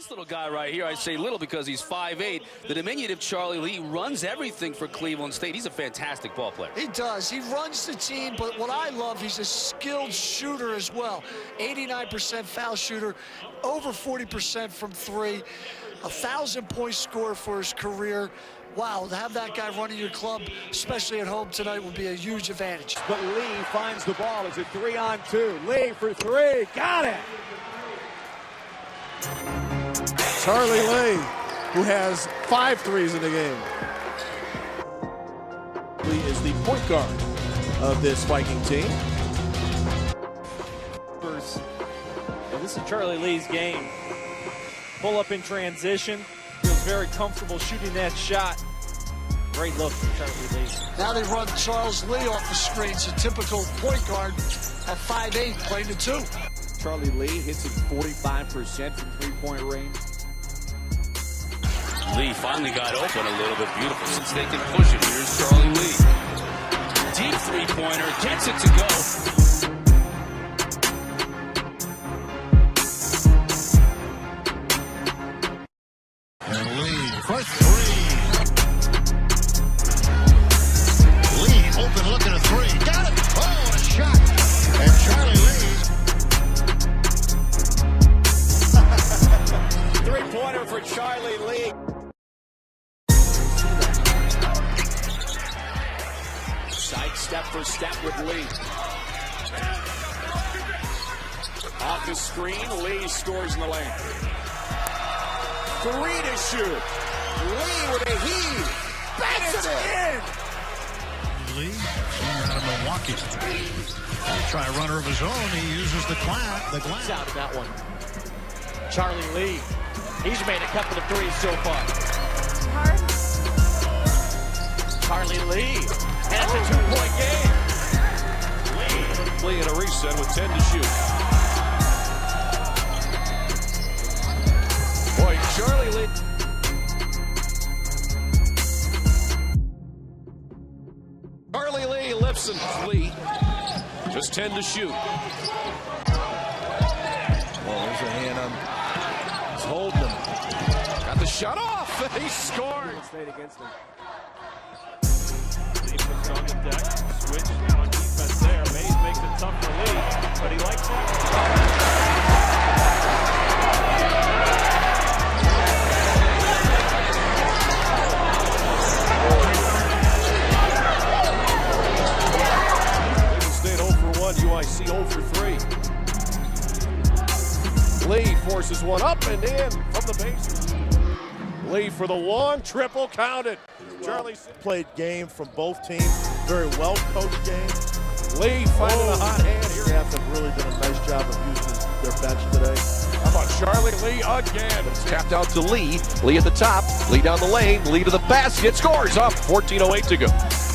This little guy right here, I say little because he's 5'8". The diminutive Charlie Lee runs everything for Cleveland State. He's a fantastic ball player. He does. He runs the team, but what I love, he's a skilled shooter as well. 89% foul shooter, over 40% from three, 1,000-point scorer for his career. Wow, to have that guy running your club, especially at home tonight, would be a huge advantage. But Lee finds the ball. It's a 3-on-2. Lee for three. Got it! Charlie Lee, who has 5 threes in the game. Lee is the point guard of this Viking team. And this is Charlie Lee's game. Pull up in transition. Feels very comfortable shooting that shot. Great look from Charlie Lee. Now they run Charles Lee off the screens, a typical point guard at 5'8", playing the 2. Charlie Lee hits it 45% from three-point range. Lee finally got open a little bit. Beautiful since they can push it. Here's Charlie Lee. Deep three-pointer. Gets it to go. And Lee for three. Lee open looking at 3. Got it. Oh, a shot. And Charlie Lee. Three-pointer for Charlie Lee. Side step for step with Lee. Off the screen, Lee scores in the lane. 3 to shoot. Lee with a heave. Banks it in. Lee, out of Milwaukee. Try a runner of his own. He uses the glass. Out of that one. Charlie Lee. He's made a couple of threes so far. Charlie Lee. And it's a 2-point game. Lee in a reset with 10 to shoot. Boy, Charlie Lee. Charlie Lee lifts and Lee. Just 10 to shoot. Well, there's a hand on. He's holding him. Got the shot off. He scored. Stayed against him. Lee puts on the deck, switch on defense there. Mays makes it tough for Lee, but he likes it. Cleveland State 0 for 1, UIC 0 for 3. Lee forces one up and in from the base. Lee for the long triple, counted. Charlie Played game from both teams. Very well coached game. Lee finding a hot hand here. Staff have really done a nice job of using their bench today. How about Charlie Lee again? It's tapped out to Lee. Lee at the top. Lee down the lane. Lee to the basket. Scores up. 14:08 to go.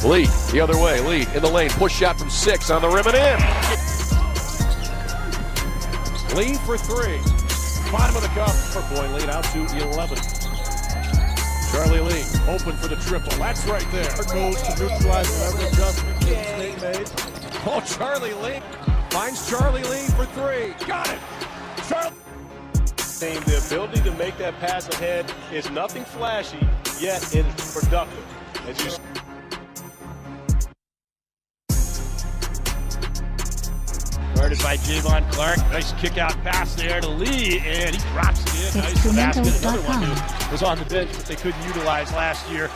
Lee the other way. Lee in the lane. Push shot from 6 on the rim and in. Lee for 3. Bottom of the cup for Boyd. Lead out to 11. Charlie Lee open for the triple. That's right there. Moves to neutralize whatever adjustment State made. Oh, Charlie Lee finds Charlie Lee for 3. Got it. Charlie. The ability to make that pass ahead is nothing flashy, yet it is productive. As you guarded by Javon Clark. Nice kick out pass there to Lee, and he drops it in. Nice basket. Another one who was on the bench, but they couldn't utilize last year.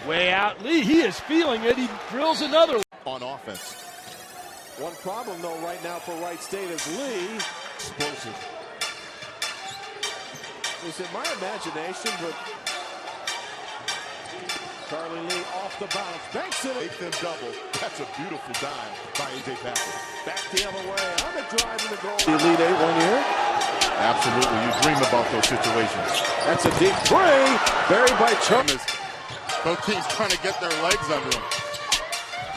Way out. Lee, he is feeling it. He drills another On offense. One problem, though, right now for Wright State is Lee. Explosive. Is it my imagination, but Charlie Lee off the bounce. Banks it. Make them double. That's a beautiful dime by A.J. Packer. Back the other way. On the drive in the goal. The Elite 8 1 year. Absolutely. You dream about those situations. That's a deep 3. Buried by Charlie. Both teams trying to get their legs under them.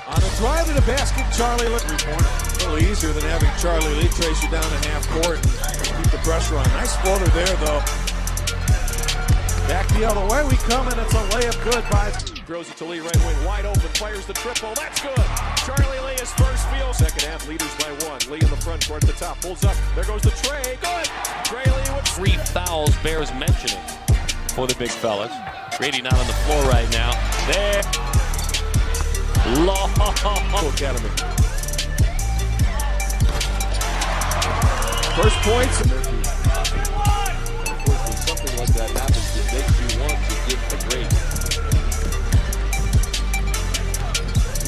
On a drive to the basket, Charlie Lee. 3-pointer. A little easier than having Charlie Lee trace you down to half court and keep the pressure on. Nice floater there, though. Back the other way we come, and it's a layup good by. Throws it to Lee, right wing, wide open, fires the triple. That's good. Charlie Lee, his first field. Second half, leaders by 1. Lee in the front court at the top, pulls up. There goes the tray. Good. fouls bears mentioning for the big fellas. Grady not on the floor right now. There. Long. Academy. First points. Unfortunately, something like that happens that makes you want to give a grade.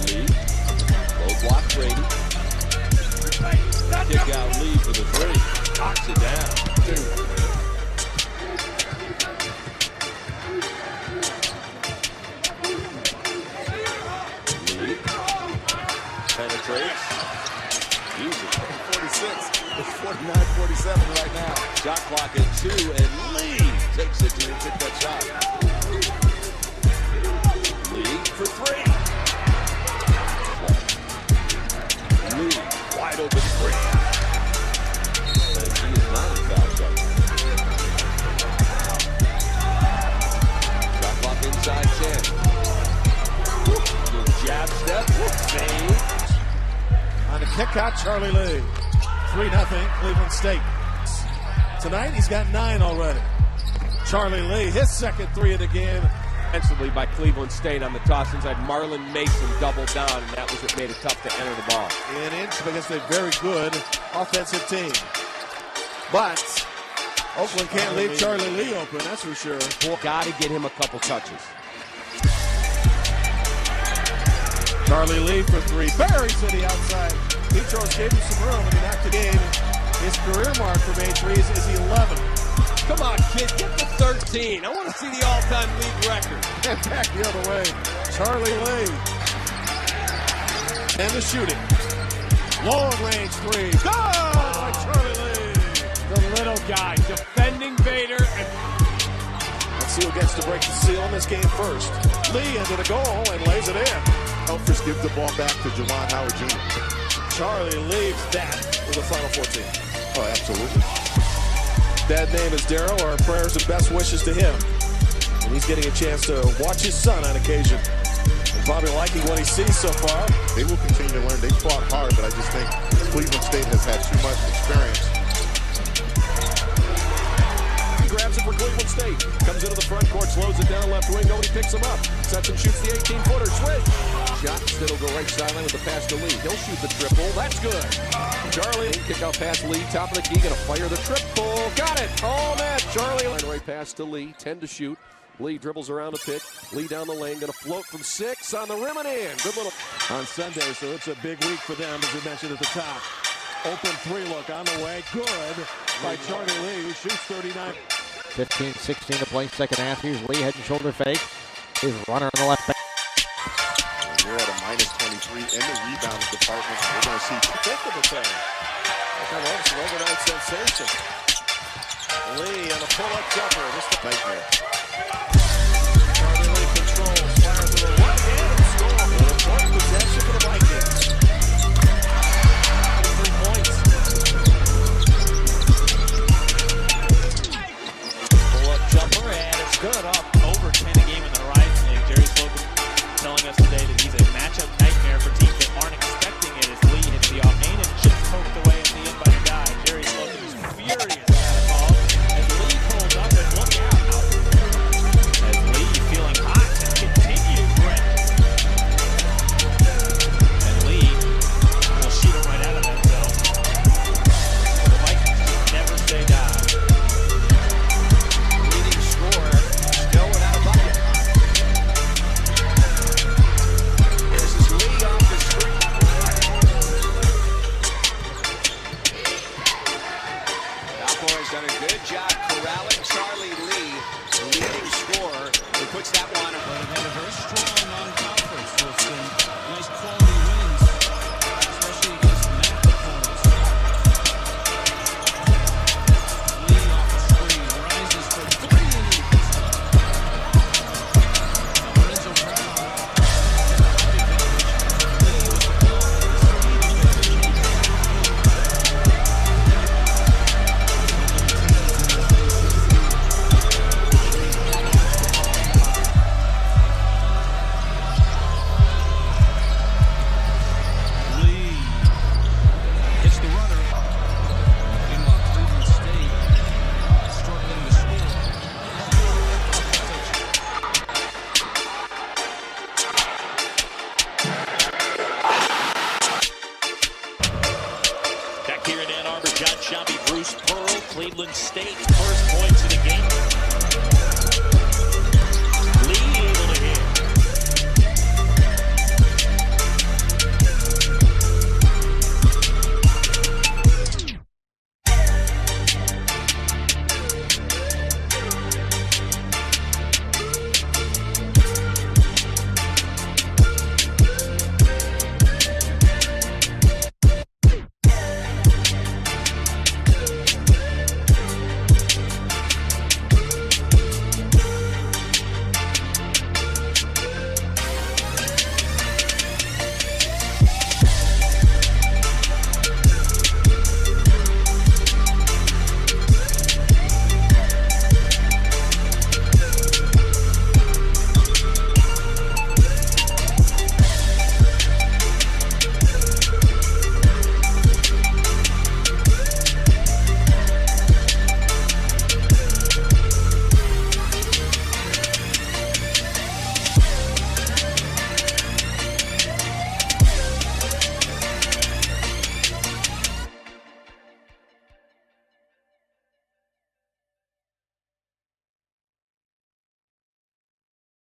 Lee. Low block Brady. Kick out Lee for the three. Knocks it down. Lee. Penetrates. Uses 46. It's 49-47 right now. Shot clock at 2, and Lee takes it to take that shot. Lee for 3. Lee, wide open 3. And he is not in foul trouble. Shot clock inside 10. Little jab step, fade. On the kick out, Charlie Lee. 3-0, Cleveland State. Tonight, he's got 9 already. Charlie Lee, his second 3 of the game. Offensively by Cleveland State on the toss inside. Marlon Mason doubled down, and that was what made it tough to enter the ball. An inch against a very good offensive team. But Oakland can't leave Charlie Lee open, that's for sure. Got to get him a couple touches. Charlie Lee for 3. Buries to the outside. Petros gave him some room and he knocked the game. His career mark for made threes is 11. Come on, kid, get to 13. I want to see the all-time league record. And back the other way. Charlie Lee. And the shooting. Long range 3. Good by Charlie Lee. The little guy defending Vader. Let's see who gets to break the seal in this game first. Lee into the goal and lays it in. Elfers give the ball back to Juwan Howard Jr. Charlie leaves that with the Final 14. Oh, absolutely. Dad name is Daryl. Our prayers and best wishes to him. And he's getting a chance to watch his son on occasion. And probably liking what he sees so far. They will continue to learn. They fought hard, but I just think Cleveland State has had too much experience. He grabs it for Cleveland State. Comes into the front court, slows it down left wing. Nobody picks him up. Sets and shoots the 18-footer. Switch. Shot. Instead will go right sideline with the pass to Lee. He'll shoot the triple. That's good. Charlie, kick out pass Lee. Top of the key. Going to fire the triple. Got it. Oh, man. Charlie. Right pass to Lee. 10 to shoot. Lee dribbles around the pick. Lee down the lane. Going to float from 6 on the rim and in. Good little. On Sunday, so it's a big week for them, as we mentioned at the top. Open 3 look on the way. Good by Charlie Lee, who shoots 39. 15-16 to play second half. Here's Lee, head and shoulder fake. His runner on the left back. We're at a -23 in the rebounding department. We're going to see Think of the thing. That's an overnight sensation. Lee on a pull-up jumper. This is a nightmare. Charlie Lee controls, fires to the right hand and scores. An important possession for the Vikings. 3 points. Pull-up jumper, and it's good. Up over 10 a game in the Horizon League. Jerry Slocum telling us today that he's a matchup nightmare for teams that aren't expecting it as Lee hits the off-lane and chips poked away in the end by the guy. Jerry Slocum is furious at the ball as Lee pulls up and look out. As Lee feeling hot and continue threat. And Lee will shoot him right out of that zone. The Vikings just never say die. Leading scorer. Still without a bucket. This is Lee off the screen. Cowboys done a good job corralling Charlie Lee, the leading scorer, who puts that one. But had a very strong non-conference with some nice quality wins, especially against MAC opponents. Lee off the screen, rises for 3 and equals. Lorenzo Brown Lee with the ball. Cleveland State's first points of the game.